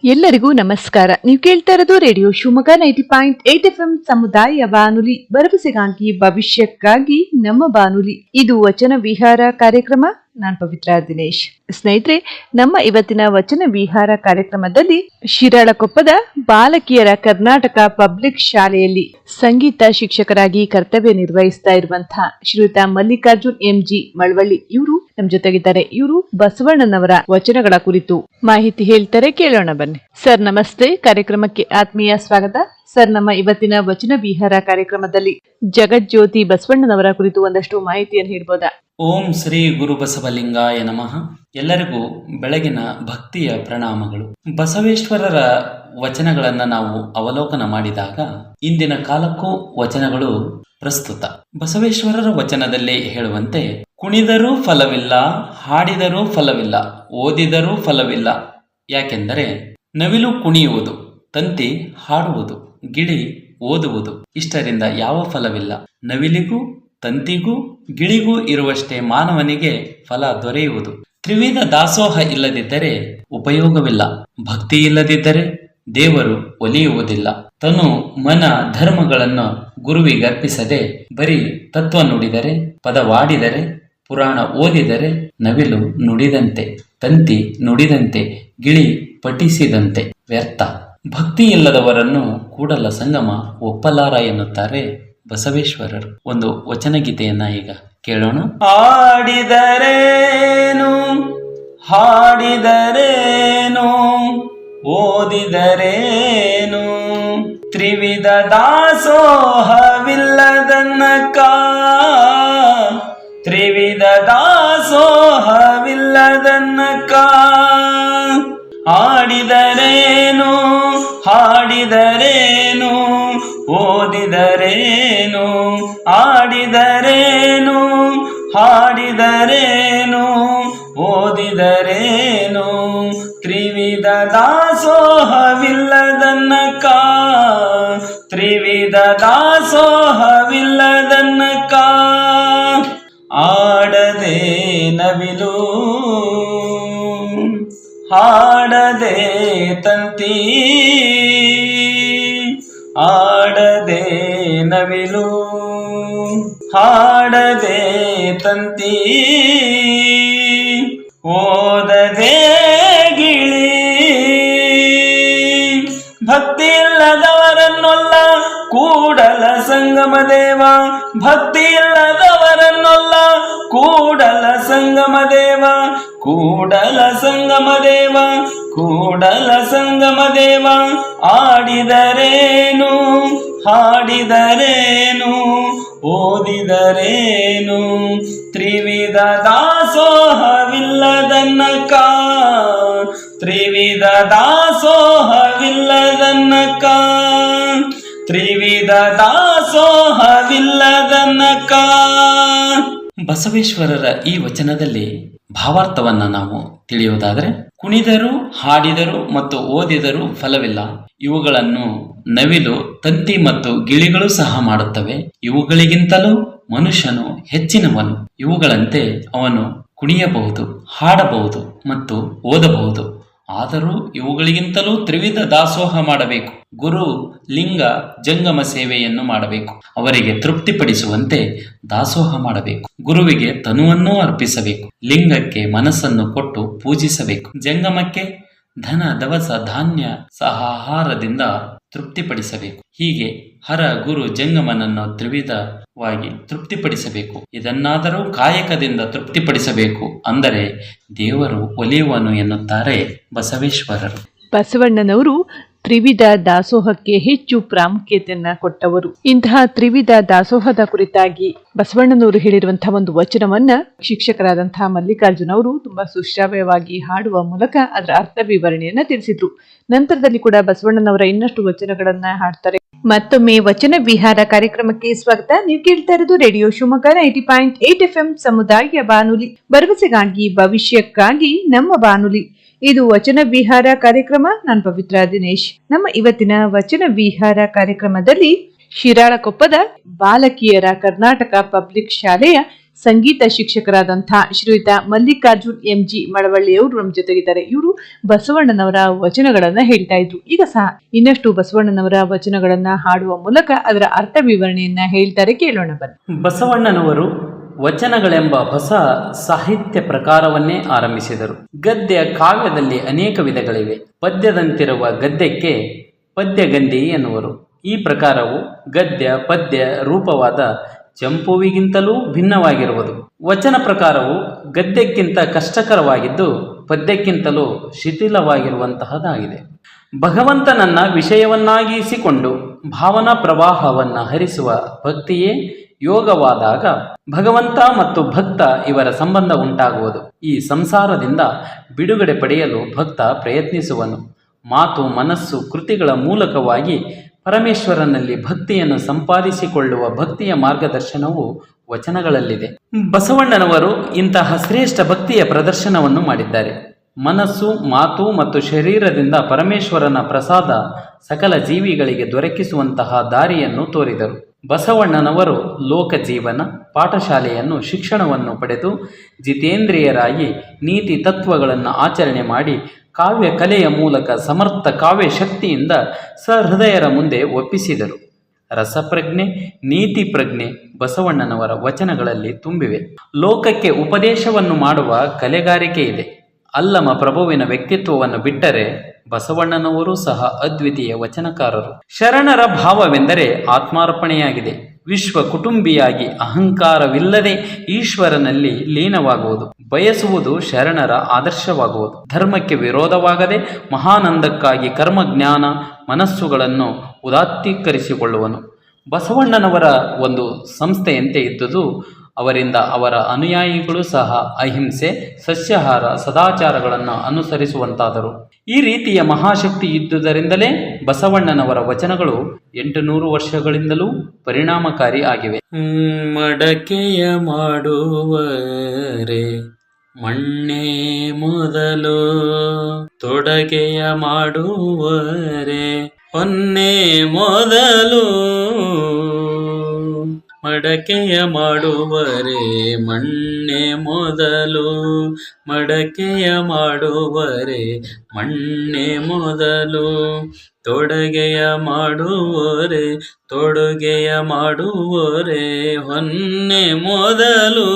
ಎಲ್ಲರಿಗೂ ನಮಸ್ಕಾರ. ನೀವು ಕೇಳ್ತಾ ಇರೋದು ರೇಡಿಯೋ ಶಿವಮೊಗ್ಗ 90.8 FM ಸಮುದಾಯ ಬಾನುಲಿ, ಭರವಸೆಗಾಗಿ ಭವಿಷ್ಯಕ್ಕಾಗಿ ನಮ್ಮ ಬಾನುಲಿ. ಇದು ವಚನ ವಿಹಾರ ಕಾರ್ಯಕ್ರಮ. ನಾನ್ ಪವಿತ್ರ ದಿನೇಶ್. ಸ್ನೇಹಿತರೆ, ನಮ್ಮ ಇವತ್ತಿನ ವಚನ ವಿಹಾರ ಕಾರ್ಯಕ್ರಮದಲ್ಲಿ ಶಿರಾಳಕೊಪ್ಪದ ಬಾಲಕಿಯರ ಕರ್ನಾಟಕ ಪಬ್ಲಿಕ್ ಶಾಲೆಯಲ್ಲಿ ಸಂಗೀತ ಶಿಕ್ಷಕರಾಗಿ ಕರ್ತವ್ಯ ನಿರ್ವಹಿಸ್ತಾ ಇರುವಂತಹ ಶ್ರೀಯುತ ಮಲ್ಲಿಕಾರ್ಜುನ್ ಎಂಜಿ ಮಳವಳ್ಳಿ ಇವರು ನಮ್ ಜೊತೆಗಿದ್ದಾರೆ. ಇವರು ಬಸವಣ್ಣನವರ ವಚನಗಳ ಕುರಿತು ಮಾಹಿತಿ ಹೇಳ್ತಾರೆ, ಕೇಳೋಣ ಬನ್ನಿ. ಸರ್ ನಮಸ್ತೆ, ಕಾರ್ಯಕ್ರಮಕ್ಕೆ ಆತ್ಮೀಯ ಸ್ವಾಗತ. ಸರ್, ನಮ್ಮ ಇವತ್ತಿನ ವಚನ ವಿಹಾರ ಕಾರ್ಯಕ್ರಮದಲ್ಲಿ ಜಗಜ್ಯೋತಿ ಬಸವಣ್ಣನವರ ಕುರಿತು ಒಂದಷ್ಟು ಮಾಹಿತಿಯನ್ನು ಹೇಳ್ಬೋದಾ? ಓಂ ಶ್ರೀ ಗುರು ಬಸವಲಿಂಗಾಯ ನಮಃ. ಎಲ್ಲರಿಗೂ ಬೆಳಗಿನ ಭಕ್ತಿಯ ಪ್ರಣಾಮಗಳು. ಬಸವೇಶ್ವರರ ವಚನಗಳನ್ನು ನಾವು ಅವಲೋಕನ ಮಾಡಿದಾಗ ಇಂದಿನ ಕಾಲಕ್ಕೂ ವಚನಗಳು ಪ್ರಸ್ತುತ. ಬಸವೇಶ್ವರರ ವಚನದಲ್ಲಿ ಹೇಳುವಂತೆ, ಕುಣಿದರೂ ಫಲವಿಲ್ಲ, ಹಾಡಿದರೂ ಫಲವಿಲ್ಲ, ಓದಿದರೂ ಫಲವಿಲ್ಲ. ಯಾಕೆಂದರೆ ನವಿಲು ಕುಣಿಯುವುದು, ತಂತಿ ಹಾಡುವುದು, ಗಿಳಿ ಓದುವುದು, ಇಷ್ಟರಿಂದ ಯಾವ ಫಲವಿಲ್ಲ. ನವಿಲಿಗೂ ತಂತಿಗೂ ಗಿಳಿಗೂ ಇರುವಷ್ಟೇ ಮಾನವನಿಗೆ ಫಲ ದೊರೆಯುವುದು. ತ್ರಿವಿಧ ದಾಸೋಹ ಇಲ್ಲದಿದ್ದರೆ ಉಪಯೋಗವಿಲ್ಲ. ಭಕ್ತಿ ಇಲ್ಲದಿದ್ದರೆ ದೇವರು ಒಲಿಯುವುದಿಲ್ಲ. ತನು ಮನ ಧರ್ಮಗಳನ್ನು ಗುರುವಿಗೆ ಅರ್ಪಿಸದೆ ಬರೀ ತತ್ವ ನುಡಿದರೆ, ಪದವಾಡಿದರೆ, ಪುರಾಣ ಓದಿದರೆ ನವಿಲು ನುಡಿದಂತೆ, ತಂತಿ ನುಡಿದಂತೆ, ಗಿಳಿ ಪಠಿಸಿದಂತೆ ವ್ಯರ್ಥ. ಭಕ್ತಿ ಇಲ್ಲದವರನ್ನು ಕೂಡಲ ಸಂಗಮ ಒಪ್ಪಲಾರ ಎನ್ನುತ್ತಾರೆ ಬಸವೇಶ್ವರರು. ಒಂದು ವಚನ ಗೀತೆಯನ್ನ ಈಗ ಕೇಳೋಣ. ಆಡಿದರೇನು, ಹಾಡಿದರೇನು, ಓದಿದರೇನು, ತ್ರಿವಿಧ ದಾಸೋಹವಿಲ್ಲದನ್ನಕ, ತ್ರಿವಿಧ ದಾಸೋಹವಿಲ್ಲದನ್ನಕ. ಆಡಿದರೇನು, ಹಾಡಿದರೇನು, ಓದಿದರೇನು, ಆಡಿದರೇನು, ಹಾಡಿದರೇನು, ಓದಿದರೇನು, ತ್ರಿವಿಧ ದಾಸೋಹವಿಲ್ಲದನ್ನಕ, ತ್ರಿವಿಧ ದಾಸೋಹವಿಲ್ಲದನ್ನಕ. ಆಡದೆ ನವಿಲು, ಹಾಡದೆ ತಂತಿ, ಆಡದೆ ನವಿಲು, ಹಾಡದೆ ತಂತಿ, ಓದದೆ ಗಿಳಿ. ಭಕ್ತಿ ಇಲ್ಲದವರನ್ನೊಲ್ಲ ಕೂಡಲ ಸಂಗಮ ದೇವ, ಭಕ್ತಿ ಇಲ್ಲದವರನ್ನೊಲ್ಲ ಕೂಡಲ ಸಂಗಮ ದೇವ, ಕೂಡಲ ಸಂಗಮ ದೇವ, ಕೂಡಲ ಸಂಗಮ ದೇವ. ಆಡಿದರೇನು, ಹಾಡಿದರೇನು, ಓದಿದರೇನು, ತ್ರಿವಿಧ ದಾಸೋಹವಿಲ್ಲದನ್ನಕ, ತ್ರಿವಿಧ ದಾಸೋಹವಿಲ್ಲದನ್ನಕ, ತ್ರಿವಿಧ ದಾಸೋಹವಿಲ್ಲದನ್ನಕ. ಬಸವೇಶ್ವರರ ಈ ವಚನದಲ್ಲಿ ಭಾವಾರ್ಥವನ್ನ ನಾವು ತಿಳಿಯುವುದಾದರೆ, ಕುಣಿದರೂ, ಹಾಡಿದರೂ ಮತ್ತು ಓದಿದರೂ ಫಲವಿಲ್ಲ. ಇವುಗಳನ್ನು ನವಿಲು, ತಂತಿ ಮತ್ತು ಗಿಳಿಗಳು ಸಹ ಮಾಡುತ್ತವೆ. ಇವುಗಳಿಗಿಂತಲೂ ಮನುಷ್ಯನು ಹೆಚ್ಚಿನವನು. ಇವುಗಳಂತೆ ಅವನು ಕುಣಿಯಬಹುದು, ಹಾಡಬಹುದು ಮತ್ತು ಓದಬಹುದು. ಆದರೂ ಇವುಗಳಿಗಿಂತಲೂ ತ್ರಿವಿಧ ದಾಸೋಹ ಮಾಡಬೇಕು. ಗುರು, ಲಿಂಗ, ಜಂಗಮ ಸೇವೆಯನ್ನು ಮಾಡಬೇಕು. ಅವರಿಗೆ ತೃಪ್ತಿಪಡಿಸುವಂತೆ ದಾಸೋಹ ಮಾಡಬೇಕು. ಗುರುವಿಗೆ ತನುವನ್ನೂ ಅರ್ಪಿಸಬೇಕು. ಲಿಂಗಕ್ಕೆ ಮನಸ್ಸನ್ನು ಕೊಟ್ಟು ಪೂಜಿಸಬೇಕು. ಜಂಗಮಕ್ಕೆ ಧನ, ದವಸ, ಧಾನ್ಯ ಸಹಾಹಾರದಿಂದ ತೃಪ್ತಿಪಡಿಸಬೇಕು. ಹೀಗೆ ಹರ, ಗುರು, ಜಂಗಮನನ್ನು ತ್ರಿವಿಧವಾಗಿ ತೃಪ್ತಿಪಡಿಸಬೇಕು. ಇದನ್ನಾದರೂ ಕಾಯಕದಿಂದ ತೃಪ್ತಿಪಡಿಸಬೇಕು, ಅಂದರೆ ದೇವರು ಒಲಿಯುವನು ಎನ್ನುತ್ತಾರೆ ಬಸವೇಶ್ವರರು. ಬಸವಣ್ಣನವರು ತ್ರಿವಿಧ ದಾಸೋಹಕ್ಕೆ ಹೆಚ್ಚು ಪ್ರಾಮುಖ್ಯತೆಯನ್ನ ಕೊಟ್ಟವರು. ಇಂತಹ ತ್ರಿವಿಧ ದಾಸೋಹದ ಕುರಿತಾಗಿ ಬಸವಣ್ಣನವರು ಹೇಳಿರುವಂತಹ ಒಂದು ವಚನವನ್ನ ಶಿಕ್ಷಕರಾದಂತಹ ಮಲ್ಲಿಕಾರ್ಜುನ್ ಅವರು ತುಂಬಾ ಸುಶ್ರಾವ್ಯವಾಗಿ ಹಾಡುವ ಮೂಲಕ ಅದರ ಅರ್ಥ ವಿವರಣೆಯನ್ನ ತಿಳಿಸಿದ್ರು. ನಂತರದಲ್ಲಿ ಕೂಡ ಬಸವಣ್ಣನವರ ಇನ್ನಷ್ಟು ವಚನಗಳನ್ನ ಹಾಡ್ತಾರೆ. ಮತ್ತೊಮ್ಮೆ ವಚನ ವಿಹಾರ ಕಾರ್ಯಕ್ರಮಕ್ಕೆ ಸ್ವಾಗತ. ನೀವು ಕೇಳ್ತಾ ಇರೋದು ರೇಡಿಯೋ ಶಿವಮೊಗ್ಗ 90.8 FM ಸಮುದಾಯ ಬಾನುಲಿ, ಭರವಸೆಗಾಗಿ ಭವಿಷ್ಯಕ್ಕಾಗಿ ನಮ್ಮ ಬಾನುಲಿ. ಇದು ವಚನ ವಿಹಾರ ಕಾರ್ಯಕ್ರಮ. ನಾನು ಪವಿತ್ರ ದಿನೇಶ್. ನಮ್ಮ ಇವತ್ತಿನ ವಚನ ವಿಹಾರ ಕಾರ್ಯಕ್ರಮದಲ್ಲಿ ಶಿರಾಳಕೊಪ್ಪದ ಬಾಲಕಿಯರ ಕರ್ನಾಟಕ ಪಬ್ಲಿಕ್ ಶಾಲೆಯ ಸಂಗೀತ ಶಿಕ್ಷಕರಾದಂತಹ ಶ್ರೀಯುತ ಮಲ್ಲಿಕಾರ್ಜುನ್ MG ಮಳವಳ್ಳಿಯವರು ನಮ್ಮ ಜೊತೆಗಿದ್ದಾರೆ. ಇವರು ಬಸವಣ್ಣನವರ ವಚನಗಳನ್ನ ಹೇಳ್ತಾ ಇದ್ರು. ಈಗ ಸಹ ಇನ್ನಷ್ಟು ಬಸವಣ್ಣನವರ ವಚನಗಳನ್ನ ಹಾಡುವ ಮೂಲಕ ಅದರ ಅರ್ಥ ವಿವರಣೆಯನ್ನ ಹೇಳ್ತಾರೆ, ಕೇಳೋಣ ಬನ್ನಿ. ಬಸವಣ್ಣನವರು ವಚನಗಳೆಂಬ ಹೊಸ ಸಾಹಿತ್ಯ ಪ್ರಕಾರವನ್ನೇ ಆರಂಭಿಸಿದರು. ಗದ್ಯ ಕಾವ್ಯದಲ್ಲಿ ಅನೇಕ ವಿಧಗಳಿವೆ. ಪದ್ಯದಂತಿರುವ ಗದ್ಯಕ್ಕೆ ಪದ್ಯಗಂಧಿ ಎನ್ನುವರು. ಈ ಪ್ರಕಾರವು ಗದ್ಯ ಪದ್ಯ ರೂಪವಾದ ಚಂಪುವಿಗಿಂತಲೂ ಭಿನ್ನವಾಗಿರುವುದು. ವಚನ ಪ್ರಕಾರವು ಗದ್ಯಕ್ಕಿಂತ ಕಷ್ಟಕರವಾಗಿದ್ದು ಪದ್ಯಕ್ಕಿಂತಲೂ ಶಿಥಿಲವಾಗಿರುವಂತಹದ್ದಾಗಿದೆ. ಭಗವಂತನನ್ನ ವಿಷಯವನ್ನಾಗಿಸಿಕೊಂಡು ಭಾವನಾ ಪ್ರವಾಹವನ್ನು ಹರಿಸುವ ಭಕ್ತಿಯೇ ಯೋಗವಾದಾಗ ಭಗವಂತ ಮತ್ತು ಭಕ್ತ ಇವರ ಸಂಬಂಧ ಉಂಟಾಗುವುದು. ಈ ಸಂಸಾರದಿಂದ ಬಿಡುಗಡೆ ಪಡೆಯಲು ಭಕ್ತ ಪ್ರಯತ್ನಿಸುವನು. ಮಾತು ಮನಸ್ಸು ಕೃತಿಗಳ ಮೂಲಕವಾಗಿ ಪರಮೇಶ್ವರನಲ್ಲಿ ಭಕ್ತಿಯನ್ನು ಸಂಪಾದಿಸಿಕೊಳ್ಳುವ ಭಕ್ತಿಯ ಮಾರ್ಗದರ್ಶನವು ವಚನಗಳಲ್ಲಿದೆ. ಬಸವಣ್ಣನವರು ಇಂತಹ ಶ್ರೇಷ್ಠ ಭಕ್ತಿಯ ಪ್ರದರ್ಶನವನ್ನು ಮಾಡಿದ್ದಾರೆ. ಮನಸ್ಸು ಮಾತು ಮತ್ತು ಶರೀರದಿಂದ ಪರಮೇಶ್ವರನ ಪ್ರಸಾದ ಸಕಲ ಜೀವಿಗಳಿಗೆ ದೊರಕಿಸುವಂತಹ ದಾರಿಯನ್ನು ತೋರಿದರು. ಬಸವಣ್ಣನವರು ಲೋಕ ಜೀವನ ಪಾಠಶಾಲೆಯನ್ನು ಶಿಕ್ಷಣವನ್ನು ಪಡೆದು ಜಿತೇಂದ್ರಿಯರಾಗಿ ನೀತಿ ತತ್ವಗಳನ್ನು ಆಚರಣೆ ಮಾಡಿ ಕಾವ್ಯ ಕಲೆಯ ಮೂಲಕ ಸಮರ್ಥ ಕಾವ್ಯ ಶಕ್ತಿಯಿಂದ ಸಹೃದಯರ ಮುಂದೆ ಒಪ್ಪಿಸಿದರು. ರಸಪ್ರಜ್ಞೆ ನೀತಿ ಪ್ರಜ್ಞೆ ಬಸವಣ್ಣನವರ ವಚನಗಳಲ್ಲಿ ತುಂಬಿವೆ. ಲೋಕಕ್ಕೆ ಉಪದೇಶವನ್ನು ಮಾಡುವ ಕಲೆಗಾರಿಕೆ ಇದೆ. ಅಲ್ಲಮ ಪ್ರಭುವಿನ ವ್ಯಕ್ತಿತ್ವವನ್ನು ಬಿಟ್ಟರೆ ಬಸವಣ್ಣನವರು ಸಹ ಅದ್ವಿತೀಯ ವಚನಕಾರರು. ಶರಣರ ಭಾವವೆಂದರೆ ಆತ್ಮಾರ್ಪಣೆಯಾಗಿದೆ. ವಿಶ್ವ ಕುಟುಂಬಿಯಾಗಿ ಅಹಂಕಾರವಿಲ್ಲದೆ ಈಶ್ವರನಲ್ಲಿ ಲೀನವಾಗುವುದು ಬಯಸುವುದು ಶರಣರ ಆದರ್ಶವಾಗುವುದು. ಧರ್ಮಕ್ಕೆ ವಿರೋಧವಾಗದೆ ಮಹಾನಂದಕ್ಕಾಗಿ ಕರ್ಮಜ್ಞಾನ ಮನಸ್ಸುಗಳನ್ನು ಉದಾತ್ತೀಕರಿಸಿಕೊಳ್ಳುವನು. ಬಸವಣ್ಣನವರ ಒಂದು ಸಂಸ್ಥೆಯಂತೆ ಇದ್ದುದು ಅವರಿಂದ ಅವರ ಅನುಯಾಯಿಗಳು ಸಹ ಅಹಿಂಸೆ ಸಸ್ಯಾಹಾರ ಸದಾಚಾರಗಳನ್ನು ಅನುಸರಿಸುವಂತಾದರು. ಈ ರೀತಿಯ ಮಹಾಶಕ್ತಿ ಇದ್ದುದರಿಂದಲೇ ಬಸವಣ್ಣನವರ ವಚನಗಳು 800 ವರ್ಷಗಳಿಂದಲೂ ಪರಿಣಾಮಕಾರಿ ಆಗಿವೆ. ಮಡಕೆಯ ಮಾಡುವರೆ ಮಣ್ಣೆ ಮೊದಲು, ತೊಡಗೆಯ ಮಾಡುವರೆ ಹೊನ್ನೆ ಮೊದಲು. ಮಡಕೆಯ ಮಾಡುವರೆ ಮಣ್ಣೆ ಮೊದಲು, ಮಡಕೆಯ ಮಾಡುವರೆ ಮಣ್ಣೆ ಮೊದಲು. ತೊಡಗೆಯ ಮಾಡುವರೆ ತೊಡುಗೆಯ ಮಾಡುವರೆ ಹೊನ್ನೆ ಮೊದಲು.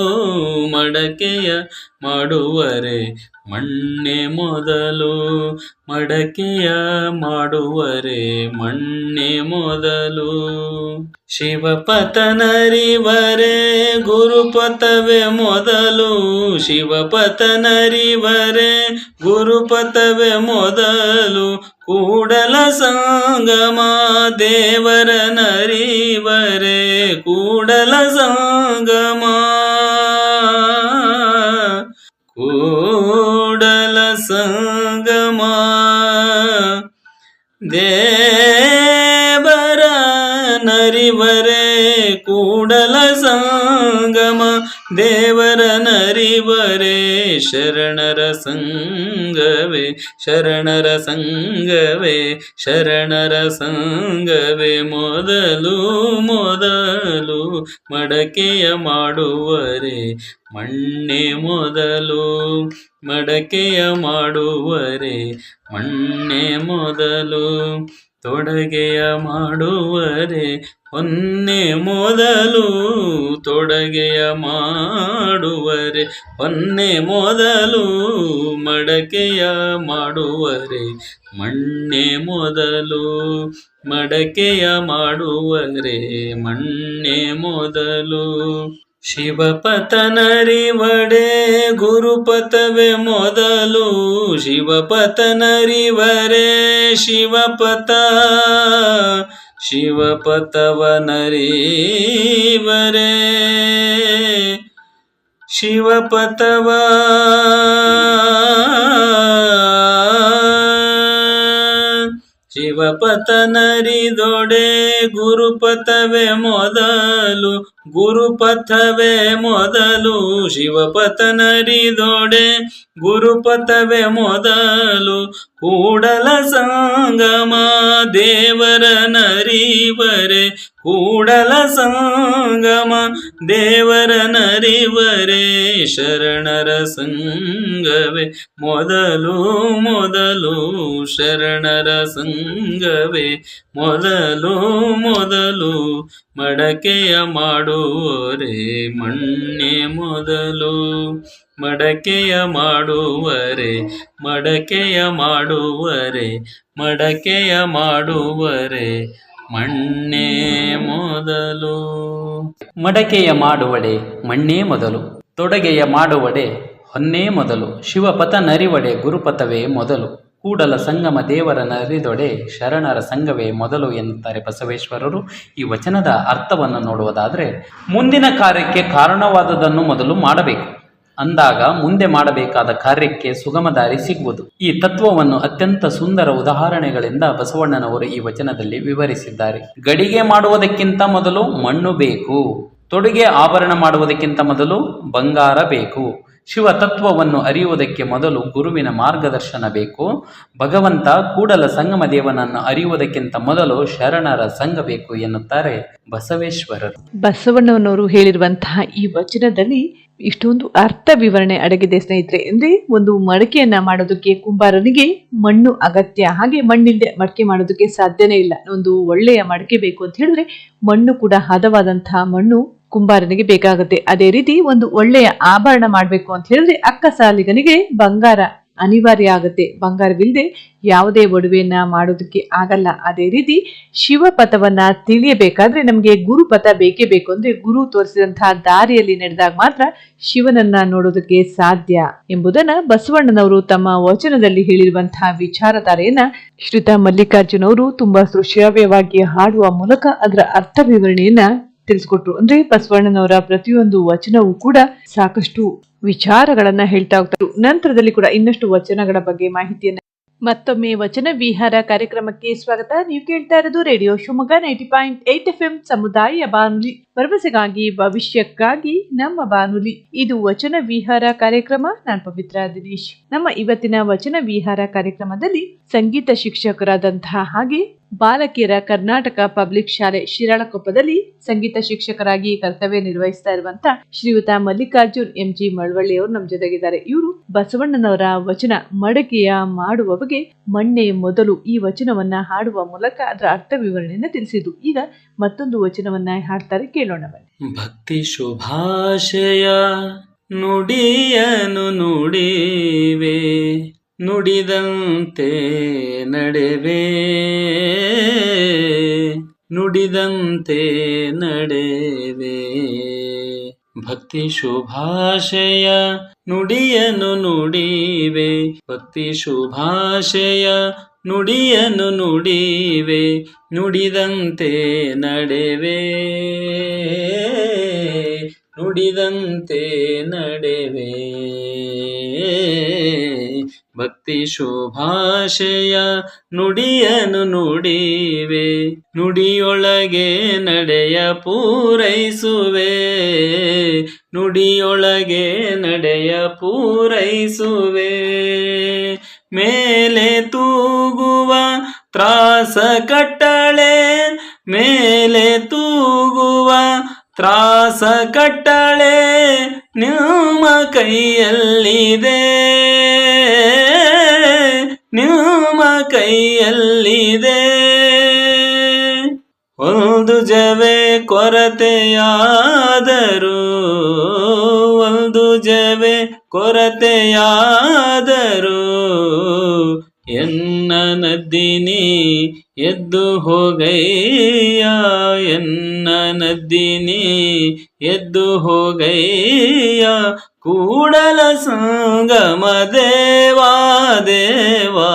ಮಡಕೆಯ ಮಾಡುವರೆ ಮಣ್ಣೆ ಮೊದಲು, ಮಡಕೆಯ ಮಾಡುವರೆ ಮಣ್ಣೆ ಮೊದಲು. ಶಿವಪತನರಿವರೆ ಗುರುಪತವೇ ಮೊದಲು, ಶಿವಪತನರಿವರೆ ಗುರುಪತವೇ ಮೊದಲು. ಕೂಡಲ ಸಂಗಮ ದೇವರ ನರಿವರೆ ಕೂಡಲ ಸಂಗಮ, ಕೂಡಲ ಸಂಗಮ ದೇವರ ನರಿವರೆ ಕೂಡಲ ಸಂಗಮ ದೇವರ ನರಿವರೆ. ಶರಣರ ಸಂಗವೇ ಶರಣರ ಸಂಗವೇ ಶರಣರ ಸಂಗವೇ ಮೊದಲು ಮೊದಲು. ಮಡಕೆಯ ಮಾಡುವರೆ ಮಣ್ಣೆ ಮೊದಲು, ಮಡಕೆಯ ಮಾಡುವರೆ ಮಣ್ಣೆ ಮೊದಲು. ತೊಡಗೆಯ ಮಾಡುವರೆ ಹೊನ್ನೆ ಮೊದಲು, ತೊಡಗೆಯ ಮಾಡುವರೆ ಹೊನ್ನೆ ಮೊದಲು. ಮಡಕೆಯ ಮಾಡುವರೆ ಮಣ್ಣೆ ಮೊದಲು, ಮಡಕೆಯ ಮಾಡುವರೆ ಮಣ್ಣೆ ಮೊದಲು. ಶಿವಪತನರಿವಡೆ ಗುರುಪತವೇ ಮೊದಲು, ಶಿವಪತನರಿವರೆ ಶಿವಪತ ಶಿವಪತವನರಿವರೆ ಶಿವಪತವ ಶಿವಪತನರಿದೊಡೆ ಗುರುಪತವೇ ಮೊದಲು, ಗುರುಪಥವೇ ಮೊದಲು. ಶಿವಪತನರಿದೊಡೆ ಗುರುಪಥವೇ ಮೊದಲು. ಕೂಡಲ ಸಂಗಮ ದೇವರ ನರಿವರೆ ಕೂಡಲ ಸಂಗಮ ದೇವರ ನರಿವರೇ ಶರಣರ ಸಂಗವೇ ಮೊದಲು ಮೊದಲು ಶರಣರ ಸಂಗವೇ ಮೊದಲು ಮೊದಲು ಮಡಕೆಯ ಮಾಡುವರೆ ಮಣ್ಣೆ ಮೊದಲು ಮಡಕೆಯ ಮಾಡುವರೆ ಮಡಕೆಯ ಮಾಡುವರೆ ಮಡಕೆಯ ಮಾಡುವರೆ ಮಣ್ಣೇ ಮೊದಲು. ಮಡಕೆಯ ಮಾಡುವಡೆ ಮಣ್ಣೇ ಮೊದಲು, ತೊಡಗೆಯ ಮಾಡುವಡೆ ಹೊನ್ನೇ ಮೊದಲು, ಶಿವಪಥ ನರಿವಡೆ ಗುರುಪಥವೇ ಮೊದಲು, ಕೂಡಲ ಸಂಗಮ ದೇವರ ನರಿದೊಡೆ ಶರಣರ ಸಂಘವೇ ಮೊದಲು ಎನ್ನುತ್ತಾರೆ ಬಸವೇಶ್ವರರು. ಈ ವಚನದ ಅರ್ಥವನ್ನು ನೋಡುವುದಾದರೆ, ಮುಂದಿನ ಕಾರ್ಯಕ್ಕೆ ಕಾರಣವಾದದನ್ನು ಮೊದಲು ಮಾಡಬೇಕು, ಅಂದಾಗ ಮುಂದೆ ಮಾಡಬೇಕಾದ ಕಾರ್ಯಕ್ಕೆ ಸುಗಮ ದಾರಿ ಸಿಗುವುದು. ಈ ತತ್ವವನ್ನು ಅತ್ಯಂತ ಸುಂದರ ಉದಾಹರಣೆಗಳಿಂದ ಬಸವಣ್ಣನವರು ಈ ವಚನದಲ್ಲಿ ವಿವರಿಸಿದ್ದಾರೆ. ಗಡಿಗೆ ಮಾಡುವುದಕ್ಕಿಂತ ಮೊದಲು ಮಣ್ಣು ಬೇಕು, ತೊಡುಗೆ ಆಭರಣ ಮಾಡುವುದಕ್ಕಿಂತ ಮೊದಲು ಬಂಗಾರ ಬೇಕು, ಶಿವ ತತ್ವವನ್ನು ಅರಿಯುವುದಕ್ಕೆ ಮೊದಲು ಗುರುವಿನ ಮಾರ್ಗದರ್ಶನ ಬೇಕು, ಭಗವಂತ ಕೂಡಲ ಸಂಗಮ ದೇವನನ್ನು ಅರಿಯುವುದಕ್ಕಿಂತ ಮೊದಲು ಶರಣರ ಸಂಘ ಬೇಕು ಎನ್ನುತ್ತಾರೆ ಬಸವೇಶ್ವರರು. ಬಸವಣ್ಣನವರು ಹೇಳಿರುವಂತಹ ಈ ವಚನದಲ್ಲಿ ಇಷ್ಟೊಂದು ಅರ್ಥ ವಿವರಣೆ ಅಡಗಿದೆ ಸ್ನೇಹಿತರೆ. ಅಂದ್ರೆ ಒಂದು ಮಡಕೆಯನ್ನ ಮಾಡೋದಕ್ಕೆ ಕುಂಬಾರನಿಗೆ ಮಣ್ಣು ಅಗತ್ಯ, ಹಾಗೆ ಮಣ್ಣಿಲ್ಲದೆ ಮಡಕೆ ಮಾಡೋದಕ್ಕೆ ಸಾಧ್ಯನೇ ಇಲ್ಲ. ಒಂದು ಒಳ್ಳೆಯ ಮಡಕೆ ಬೇಕು ಅಂತ ಹೇಳಿದ್ರೆ ಮಣ್ಣು ಕೂಡ ಹದವಾದಂತಹ ಮಣ್ಣು ಕುಂಬಾರನಿಗೆ ಬೇಕಾಗುತ್ತೆ. ಅದೇ ರೀತಿ ಒಂದು ಒಳ್ಳೆಯ ಆಭರಣ ಮಾಡ್ಬೇಕು ಅಂತ ಹೇಳಿದ್ರೆ ಅಕ್ಕಸಾಲಿಗನಿಗೆ ಬಂಗಾರ ಅನಿವಾರ್ಯ ಆಗುತ್ತೆ. ಬಂಗಾರವಿಲ್ಲದೆ ಯಾವುದೇ ಒಡವೆಯನ್ನ ಮಾಡೋದಕ್ಕೆ ಆಗಲ್ಲ. ಅದೇ ರೀತಿ ಶಿವಪಥವನ್ನ ತಿಳಿಯಬೇಕಾದ್ರೆ ನಮ್ಗೆ ಗುರುಪಥ ಬೇಕೇ ಬೇಕು. ಅಂದ್ರೆ ಗುರು ತೋರಿಸಿದಂತಹ ದಾರಿಯಲ್ಲಿ ನಡೆದಾಗ ಮಾತ್ರ ಶಿವನನ್ನ ನೋಡೋದಕ್ಕೆ ಸಾಧ್ಯ ಎಂಬುದನ್ನ ಬಸವಣ್ಣನವರು ತಮ್ಮ ವಚನದಲ್ಲಿ ಹೇಳಿರುವಂತಹ ವಿಚಾರಧಾರೆಯನ್ನ ಶ್ರೀಯುತ ಮಲ್ಲಿಕಾರ್ಜುನ್ ಅವರು ತುಂಬಾ ಶ್ರಾವ್ಯವಾಗಿ ಹಾಡುವ ಮೂಲಕ ಅದರ ಅರ್ಥ ವಿವರಣೆಯನ್ನ ತಿಳಿಸ್ಕೊಟ್ರು. ಅಂದ್ರೆ ಬಸವಣ್ಣನವರ ಪ್ರತಿಯೊಂದು ವಚನವೂ ಕೂಡ ಸಾಕಷ್ಟು ವಿಚಾರಗಳನ್ನ ಹೇಳ್ತಾ ಹೋಗ್ತಾರೆ. ನಂತರದಲ್ಲಿ ಕೂಡ ಇನ್ನಷ್ಟು ವಚನಗಳ ಬಗ್ಗೆ ಮಾಹಿತಿಯನ್ನ. ಮತ್ತೊಮ್ಮೆ ವಚನ ವಿಹಾರ ಕಾರ್ಯಕ್ರಮಕ್ಕೆ ಸ್ವಾಗತ. ನೀವು ಕೇಳ್ತಾ ಇರೋದು ರೇಡಿಯೋ ಶಿವಮೊಗ್ಗ 90.8 FM ಸಮುದಾಯ ಬಾನುಲಿ, ಭರವಸೆಗಾಗಿ ಭವಿಷ್ಯಕ್ಕಾಗಿ ನಮ್ಮ ಬಾನುಲಿ. ಇದು ವಚನ ವಿಹಾರ ಕಾರ್ಯಕ್ರಮ. ನಾನು ಪವಿತ್ರ ದಿನೇಶ್. ನಮ್ಮ ಇವತ್ತಿನ ವಚನ ವಿಹಾರ ಕಾರ್ಯಕ್ರಮದಲ್ಲಿ ಸಂಗೀತ ಶಿಕ್ಷಕರಾದಂತಹ ಹಾಗೆ ಬಾಲಕಿಯರ ಕರ್ನಾಟಕ ಪಬ್ಲಿಕ್ ಶಾಲೆ ಶಿರಾಳಕೊಪ್ಪದಲ್ಲಿ ಸಂಗೀತ ಶಿಕ್ಷಕರಾಗಿ ಕರ್ತವ್ಯ ನಿರ್ವಹಿಸ್ತಾ ಇರುವಂತ ಶ್ರೀಯುತ ಮಲ್ಲಿಕಾರ್ಜುನ್ MG ಮಳವಳ್ಳಿ ಅವರು ನಮ್ಮ ಜೊತೆಗಿದ್ದಾರೆ. ಇವರು ಬಸವಣ್ಣನವರ ವಚನ ಮಡಕೆಯ ಮಾಡುವ ಬಗೆ ಮಣ್ಣೆ ಮೊದಲು ಈ ವಚನವನ್ನ ಹಾಡುವ ಮೂಲಕ ಅದರ ಅರ್ಥ ವಿವರಣೆಯನ್ನ ತಿಳಿಸಿದ್ರು. ಈಗ ಮತ್ತೊಂದು ವಚನವನ್ನ ಹಾಡ್ತಾರೆ, ಕೇಳೋಣ ಬನ್ನಿ. ಭಕ್ತಿ ಶುಭಾಶಯ ನುಡಿಯನು ನುಡಿವೆ ನುಡಿದಂತೆ ನಡೆವೆ ನುಡಿದಂತೆ ನಡೆವೆ. ಭಕ್ತಿ ಶುಭಾಶಯ ನುಡಿಯನು ನುಡಿವೆ ಭಕ್ತಿ ಶುಭಾಶಯ ನುಡಿಯನು ನುಡಿವೆ ನುಡಿದಂತೆ ನಡೆವೆ ನುಡಿದಂತೆ ನಡೆವೆ. ಭಕ್ತಿ ಶುಭಾಶಯ ನುಡಿಯನು ನುಡಿವೆ ನುಡಿಯೊಳಗೆ ನಡೆಯ ಪೂರೈಸುವೆ ನುಡಿಯೊಳಗೆ ನಡೆಯ ಪೂರೈಸುವೆ. ಮೇಲೆ ತೂಗುವ ತ್ರಾಸ ಕಟ್ಟಳೆ ಮೇಲೆ ತೂಗುವ ತ್ರಾಸ ಕಟ್ಟಳೆ ನಿಮ್ಮ ಕೈಯಲ್ಲಿದೆ ನಿಮ್ಮ ಕೈಯಲ್ಲಿದೆ. ಒಂದು ಜವೆ ಕೊರತೆಯಾದರೂ ಒಂದು ಜವೆ ಕೊರತೆಯಾದರೂ ಎನ್ನ ನದ್ದಿನಿ ಎದ್ದು ಹೋಗಯ್ಯ ಎನ್ನ ನದ್ದಿನಿ ಎದ್ದು ಹೋಗಯ್ಯ. ಕೂಡಲ ಸಂಗಮ ದೇವಾ ದೇವಾ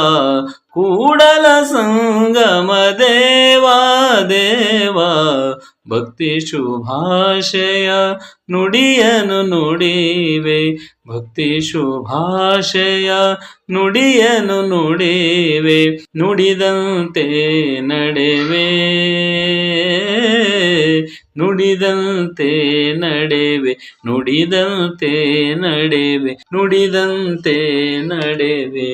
ಕೂಡಲ ಸಂಗಮ ದೇವಾ ದೇವಾ. ಭಕ್ತಿ ಶುಭಾಶಯ ನುಡಿಯನು ನುಡಿವೆ ಭಕ್ತಿ ಶುಭಾಶಯ ನುಡಿಯನು ನುಡಿವೆ ನುಡಿದಂತೆ ನಡೆವೆ ನುಡಿದಂತೆ ನಡೆವೆ ನುಡಿದಂತೆ ನಡೆವೆ ನುಡಿದಂತೆ ನಡೆವೆ.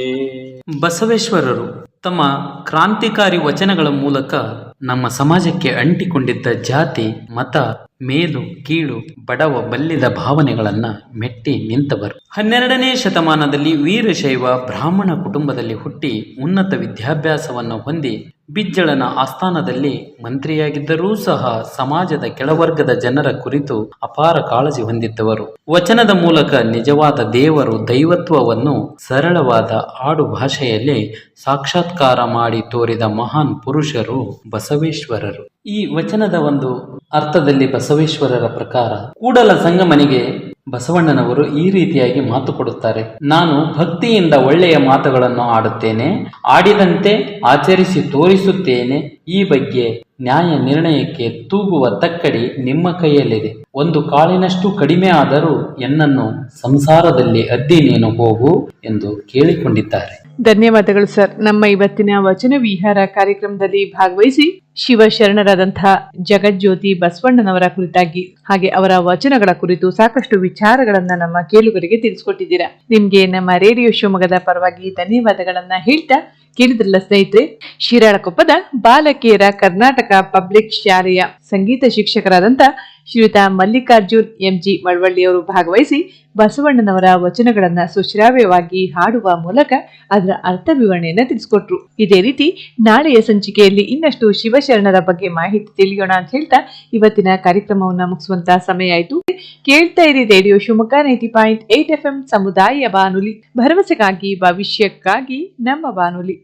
ಬಸವೇಶ್ವರರು ತಮ್ಮ ಕ್ರಾಂತಿಕಾರಿ ವಚನಗಳ ಮೂಲಕ ನಮ್ಮ ಸಮಾಜಕ್ಕೆ ಅಂಟಿಕೊಂಡಿದ್ದ ಜಾತಿ ಮತ, ಮೇಲು ಕೀಳು, ಬಡವ ಬಲ್ಲಿದ ಭಾವನೆಗಳನ್ನ ಮೆಟ್ಟಿ ನಿಂತವರು. 12ನೇ ಶತಮಾನದಲ್ಲಿ ವೀರಶೈವ ಬ್ರಾಹ್ಮಣ ಕುಟುಂಬದಲ್ಲಿ ಹುಟ್ಟಿ ಉನ್ನತ ವಿದ್ಯಾಭ್ಯಾಸವನ್ನು ಹೊಂದಿ ಬಿಜ್ಜಳನ ಆಸ್ಥಾನದಲ್ಲಿ ಮಂತ್ರಿಯಾಗಿದ್ದರೂ ಸಹ ಸಮಾಜದ ಕೆಳವರ್ಗದ ಜನರ ಕುರಿತು ಅಪಾರ ಕಾಳಜಿ ಹೊಂದಿದ್ದವರು. ವಚನದ ಮೂಲಕ ನಿಜವಾದ ದೇವರು ದೈವತ್ವವನ್ನು ಸರಳವಾದ ಆಡು ಭಾಷೆಯಲ್ಲಿ ಸಾಕ್ಷಾತ್ಕಾರ ಮಾಡಿ ತೋರಿದ ಮಹಾನ್ ಪುರುಷರು ಬಸವೇಶ್ವರರು. ಈ ವಚನದ ಒಂದು ಅರ್ಥದಲ್ಲಿ ಬಸವೇಶ್ವರರ ಪ್ರಕಾರ ಕೂಡಲ ಸಂಗಮನಿಗೆ ಬಸವಣ್ಣನವರು ಈ ರೀತಿಯಾಗಿ ಮಾತು ಕೊಡುತ್ತಾರೆ. ನಾನು ಭಕ್ತಿಯಿಂದ ಒಳ್ಳೆಯ ಮಾತುಗಳನ್ನು ಆಡುತ್ತೇನೆ, ಆಡಿದಂತೆ ಆಚರಿಸಿ ತೋರಿಸುತ್ತೇನೆ. ಈ ಬಗ್ಗೆ ನ್ಯಾಯ ನಿರ್ಣಯಕ್ಕೆ ತೂಗುವ ತಕ್ಕಡಿ ನಿಮ್ಮ ಕೈಯಲ್ಲಿದೆ. ಒಂದು ಕಾಳಿನಷ್ಟು ಕಡಿಮೆ ಆದರೂ ಎನ್ನನ್ನು ಸಂಸಾರದಲ್ಲಿ ಅದ್ದಿ ನೀನು ಹೋಗು ಎಂದು ಕೇಳಿಕೊಂಡಿದ್ದಾರೆ. ಧನ್ಯವಾದಗಳು ಸರ್. ನಮ್ಮ ಇವತ್ತಿನ ವಚನ ವಿಹಾರ ಕಾರ್ಯಕ್ರಮದಲ್ಲಿ ಭಾಗವಹಿಸಿ ಶಿವಶರಣರಾದಂತಹ ಜಗಜ್ಯೋತಿ ಬಸವಣ್ಣನವರ ಕುರಿತಾಗಿ ಹಾಗೆ ಅವರ ವಚನಗಳ ಕುರಿತು ಸಾಕಷ್ಟು ವಿಚಾರಗಳನ್ನ ನಮ್ಮ ಕೇಳುಗರಿಗೆ ತಿಳಿಸ್ಕೊಟ್ಟಿದ್ದೀರಾ. ನಿಮ್ಗೆ ನಮ್ಮ ರೇಡಿಯೋ ಶಿವಮೊಗ್ಗದ ಪರವಾಗಿ ಧನ್ಯವಾದಗಳನ್ನ ಹೇಳ್ತಾ, ಕೇಳಿದ್ರಲ್ಲ ಸ್ನೇಹಿತರೆ, ಶಿರಾಳಕೊಪ್ಪದ ಬಾಲಕಿಯರ ಕರ್ನಾಟಕ ಪಬ್ಲಿಕ್ ಶಾಲೆಯ ಸಂಗೀತ ಶಿಕ್ಷಕರಾದಂಥ ಶ್ರೀಯುತ ಮಲ್ಲಿಕಾರ್ಜುನ್ ಎಂಜಿ ಮಳವಳ್ಳಿಯವರು ಭಾಗವಹಿಸಿ ಬಸವಣ್ಣನವರ ವಚನಗಳನ್ನ ಸುಶ್ರಾವ್ಯವಾಗಿ ಹಾಡುವ ಮೂಲಕ ಅದರ ಅರ್ಥ ವಿವರಣೆಯನ್ನ ತಿಳಿಸ್ಕೊಟ್ರು. ಇದೇ ರೀತಿ ನಾಳೆಯ ಸಂಚಿಕೆಯಲ್ಲಿ ಇನ್ನಷ್ಟು ಶಿವಶರಣರ ಬಗ್ಗೆ ಮಾಹಿತಿ ತಿಳಿಯೋಣ ಅಂತ ಹೇಳ್ತಾ ಇವತ್ತಿನ ಕಾರ್ಯಕ್ರಮವನ್ನ ಮುಗಿಸುವಂತ ಸಮಯ ಆಯಿತು. ಕೇಳ್ತಾ ಇರಿ ರೇಡಿಯೋ ಶಿವಮೊಗ್ಗ 90.8 FM ಸಮುದಾಯ ಬಾನುಲಿ, ಭರವಸೆಗಾಗಿ ಭವಿಷ್ಯಕ್ಕಾಗಿ ನಮ್ಮ ಬಾನುಲಿ.